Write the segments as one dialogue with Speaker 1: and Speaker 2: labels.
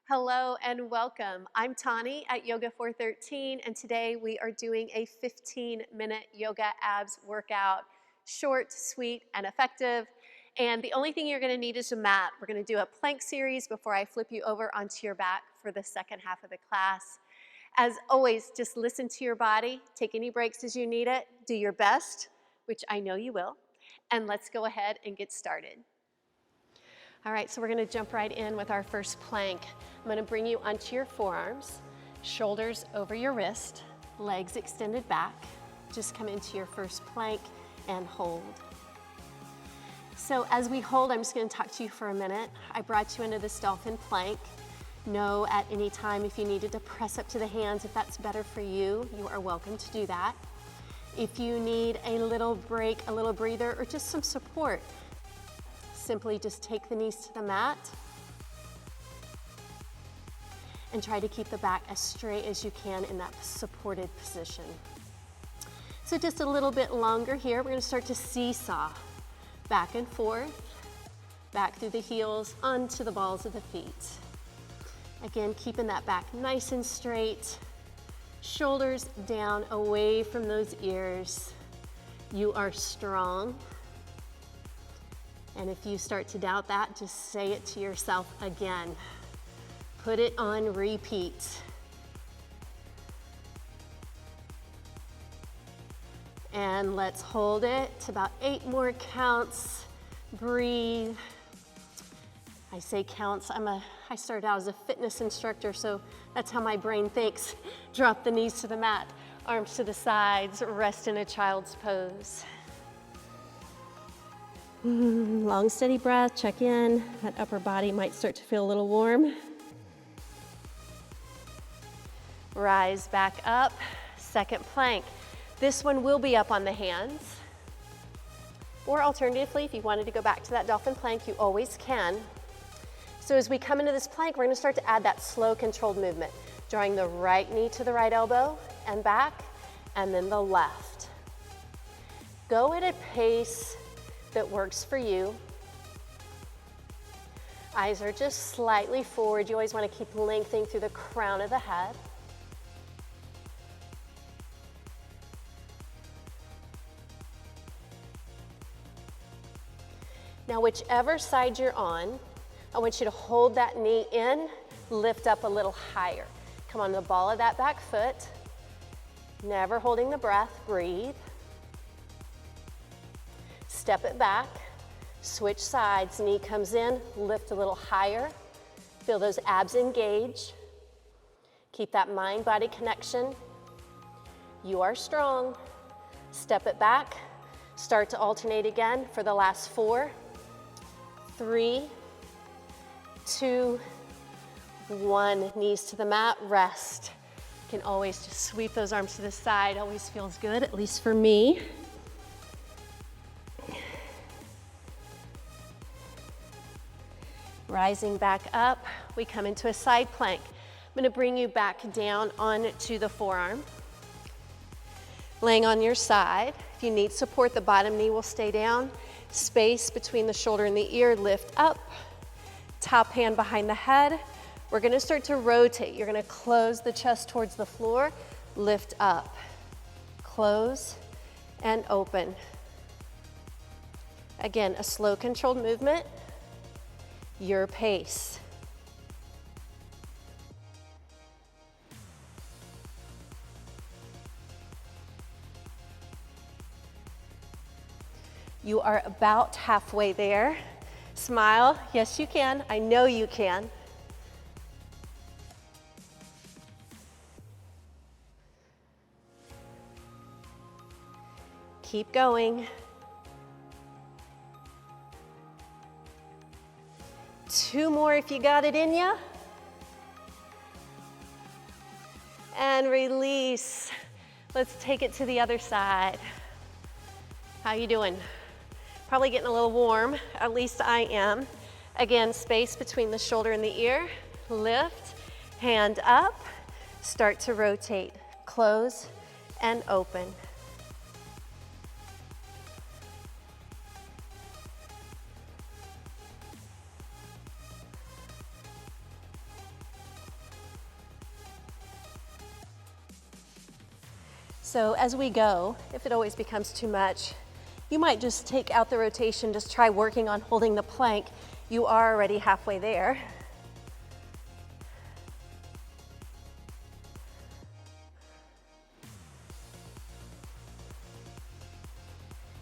Speaker 1: Hello and welcome. I'm Tauni at Yoga 413, and today we are doing a 15-minute yoga abs workout. Short, sweet, and effective. And the only thing you're gonna need is a mat. We're gonna do a plank series before I flip you over onto your back for the second half of the class. As always, just listen to your body, take any breaks as you need it, do your best, which I know you will, and let's go ahead and get started. All right, so we're gonna jump right in with our first plank. I'm gonna bring you onto your forearms, shoulders over your wrist, legs extended back. Just come into your first plank and hold. So as we hold, I'm just gonna talk to you for a minute. I brought you into this dolphin plank. Know at any time if you needed to press up to the hands, if that's better for you, you are welcome to do that. If you need a little break, a little breather, or just some support, simply just take the knees to the mat and try to keep the back as straight as you can in that supported position. So just a little bit longer here. We're gonna start to seesaw back and forth, back through the heels, onto the balls of the feet. Again, keeping that back nice and straight, shoulders down away from those ears. You are strong. And if you start to doubt that, just say it to yourself again. Put it on repeat. And let's hold it to about 8 more counts. Breathe. I say counts. I started out as a fitness instructor, so that's how my brain thinks. Drop the knees to the mat, arms to the sides, rest in a child's pose. Long, steady breath, check in. That upper body might start to feel a little warm. Rise back up, second plank. This one will be up on the hands. Or alternatively, if you wanted to go back to that dolphin plank, you always can. So as we come into this plank, we're gonna start to add that slow, controlled movement. Drawing the right knee to the right elbow and back, and then the left. Go at a pace that works for you. Eyes are just slightly forward. You always want to keep lengthening through the crown of the head. Now, whichever side you're on, I want you to hold that knee in, lift up a little higher. Come on the ball of that back foot. Never holding the breath, breathe. Step it back, switch sides, knee comes in, lift a little higher. Feel those abs engage. Keep that mind-body connection. You are strong. Step it back, start to alternate again for the last 4, 3, 2, 1. Knees to the mat, rest. You can always just sweep those arms to the side, always feels good, at least for me. Rising back up, we come into a side plank. I'm gonna bring you back down onto the forearm. Laying on your side. If you need support, the bottom knee will stay down. Space between the shoulder and the ear, lift up. Top hand behind the head. We're gonna start to rotate. You're gonna close the chest towards the floor, lift up. Close and open. Again, a slow, controlled movement. Your pace. You are about halfway there. Smile, yes you can, I know you can. Keep going. 2 more if you got it in ya. And release. Let's take it to the other side. How you doing? Probably getting a little warm, at least I am. Again, space between the shoulder and the ear. Lift, hand up, start to rotate. Close and open. So as we go, if it always becomes too much, you might just take out the rotation, just try working on holding the plank. You are already halfway there.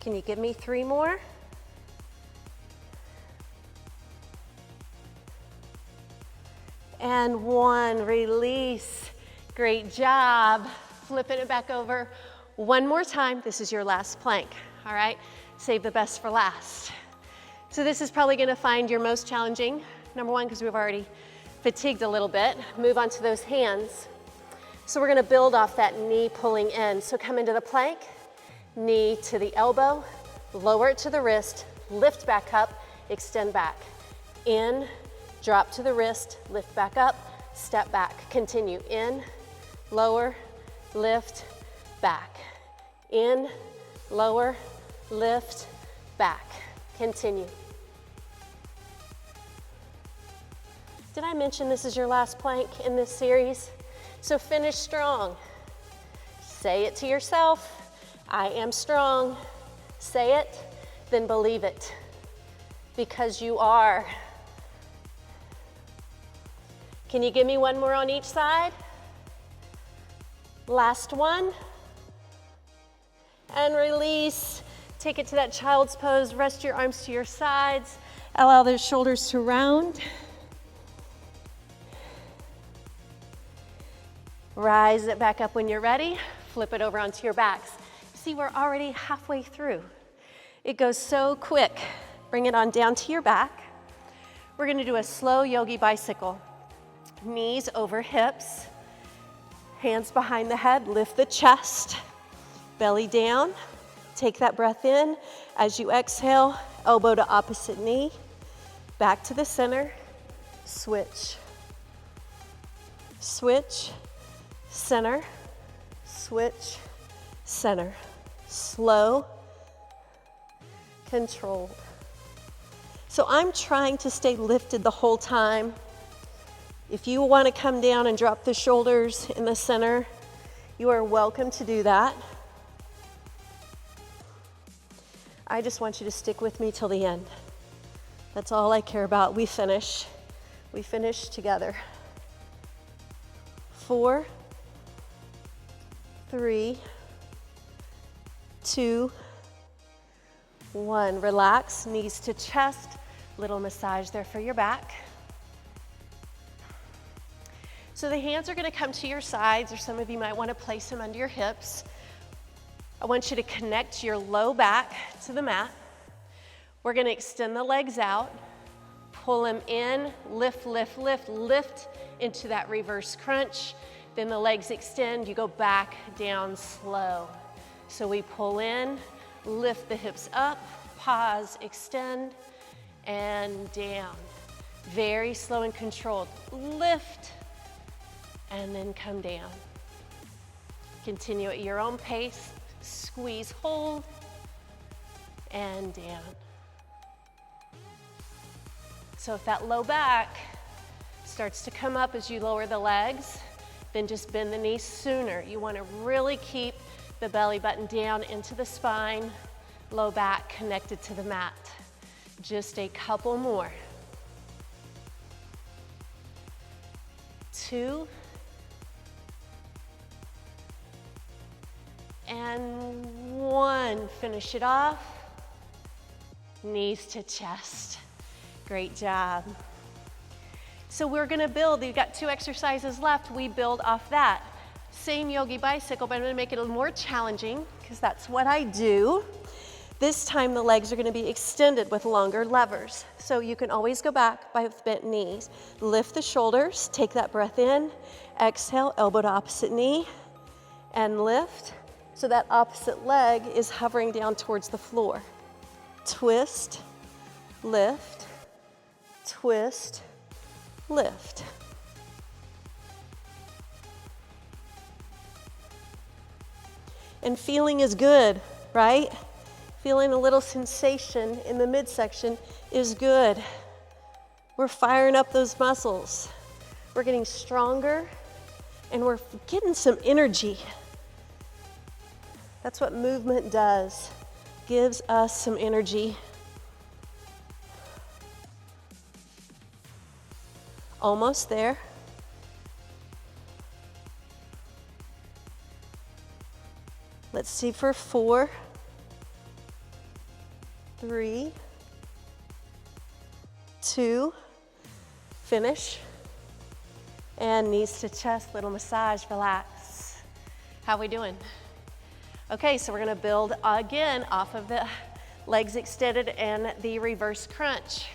Speaker 1: Can you give me 3 more? And 1, release. Great job. Flipping it back over. One more time. This is your last plank, all right? Save the best for last. So this is probably gonna find your most challenging. Number 1, because we've already fatigued a little bit. Move on to those hands. So we're gonna build off that knee pulling in. So come into the plank, knee to the elbow, lower it to the wrist, lift back up, extend back. In, drop to the wrist, lift back up, step back. Continue, in, lower, lift, back. In, lower, lift, back. Continue. Did I mention this is your last plank in this series? So finish strong. Say it to yourself. I am strong. Say it, then believe it. Because you are. Can you give me 1 more on each side? Last one. And release. Take it to that child's pose. Rest your arms to your sides. Allow those shoulders to round. Rise it back up when you're ready. Flip it over onto your backs. See, we're already halfway through. It goes so quick. Bring it on down to your back. We're gonna do a slow yogi bicycle. Knees over hips, hands behind the head, lift the chest, belly down. Take that breath in. As you exhale, elbow to opposite knee, back to the center, switch. Switch, center, switch, center. Slow, controlled. So I'm trying to stay lifted the whole time. If you want to come down and drop the shoulders in the center, you are welcome to do that. I just want you to stick with me till the end. That's all I care about. We finish. We finish together. 4, 3, 2, 1. Relax, knees to chest. Little massage there for your back. So the hands are gonna come to your sides, or some of you might wanna place them under your hips. I want you to connect your low back to the mat. We're gonna extend the legs out, pull them in, lift, lift, lift, lift into that reverse crunch. Then the legs extend, you go back down slow. So we pull in, lift the hips up, pause, extend, and down. Very slow and controlled. Lift, and then come down. Continue at your own pace. Squeeze, hold, and down. So if that low back starts to come up as you lower the legs, then just bend the knees sooner. You want to really keep the belly button down into the spine, low back connected to the mat. Just a couple more. 2, and 1. Finish it off. Knees to chest. Great job. So we're gonna build, you've got 2 exercises left. We build off that. Same yogi bicycle, but I'm gonna make it a little more challenging because that's what I do. This time the legs are gonna be extended with longer levers. So you can always go back by bent knees. Lift the shoulders, take that breath in, exhale, elbow to opposite knee, and lift. So that opposite leg is hovering down towards the floor. Twist, lift, twist, lift. And feeling is good, right? Feeling a little sensation in the midsection is good. We're firing up those muscles. We're getting stronger and we're getting some energy. That's what movement does. Gives us some energy. Almost there. Let's see for 4, 3, 2, finish. And knees to chest, little massage, relax. How we doing? Okay, so we're gonna build again off of the legs extended and the reverse crunch.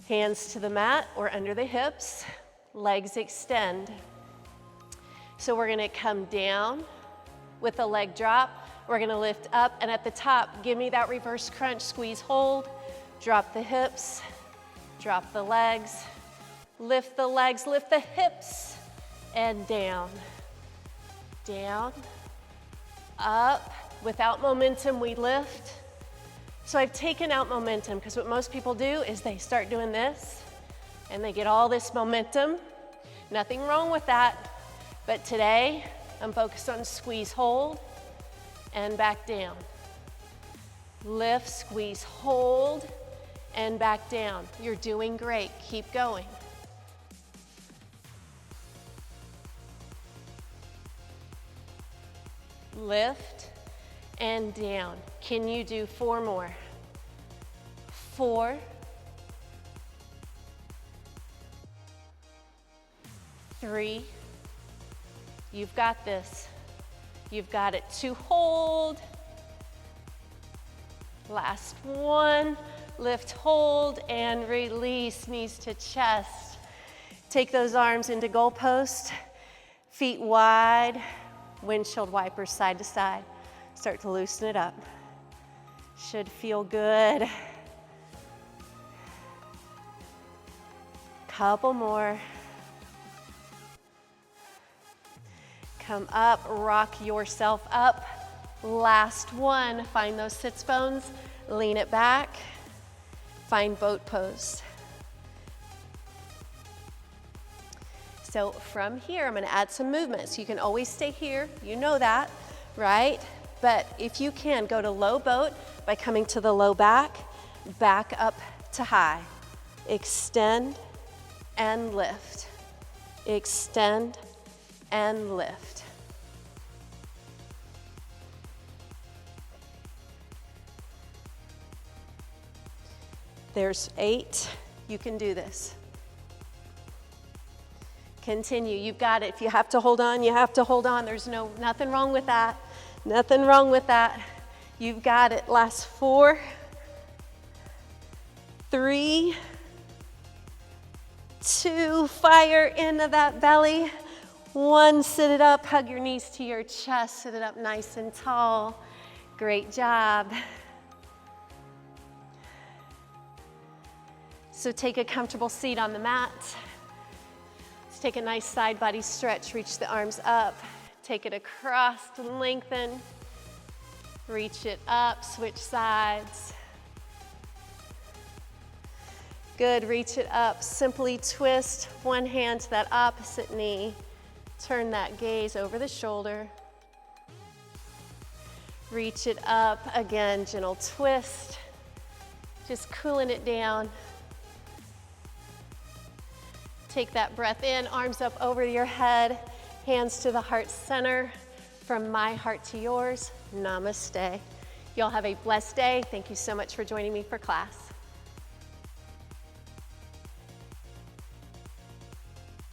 Speaker 1: Hands to the mat or under the hips, legs extend. So we're gonna come down with a leg drop. We're gonna lift up, and at the top, give me that reverse crunch, squeeze, hold, drop the hips, drop the legs, lift the hips, and down. Down, up. Without momentum, we lift. So I've taken out momentum because what most people do is they start doing this and they get all this momentum. Nothing wrong with that, but today I'm focused on squeeze, hold, and back down. Lift, squeeze, hold, and back down. You're doing great. Keep going. Lift and down. Can you do 4 more? 4, 3, you've got this. You've got it. 2, hold. Last 1, lift, hold, and release, knees to chest. Take those arms into goalpost, feet wide, windshield wipers side to side. Start to loosen it up. Should feel good. Couple more. Come up, rock yourself up. Last 1, find those sits bones, lean it back, find boat pose. So from here, I'm gonna add some movement. So you can always stay here, you know that, right? But if you can, go to low boat by coming to the low back, back up to high. Extend and lift. Extend and lift. There's 8, you can do this. Continue, you've got it. If you have to hold on, you have to hold on. There's nothing wrong with that. Nothing wrong with that. You've got it. Last 4, 3, 2, fire into that belly. 1, sit it up, hug your knees to your chest, sit it up nice and tall. Great job. So take a comfortable seat on the mat. Let's take a nice side body stretch. Reach the arms up. Take it across to lengthen. Reach it up, switch sides. Good, reach it up. Simply twist one hand to that opposite knee. Turn that gaze over the shoulder. Reach it up. Again, gentle twist. Just cooling it down. Take that breath in, arms up over your head, hands to the heart center. From my heart to yours, namaste. Y'all have a blessed day. Thank you so much for joining me for class.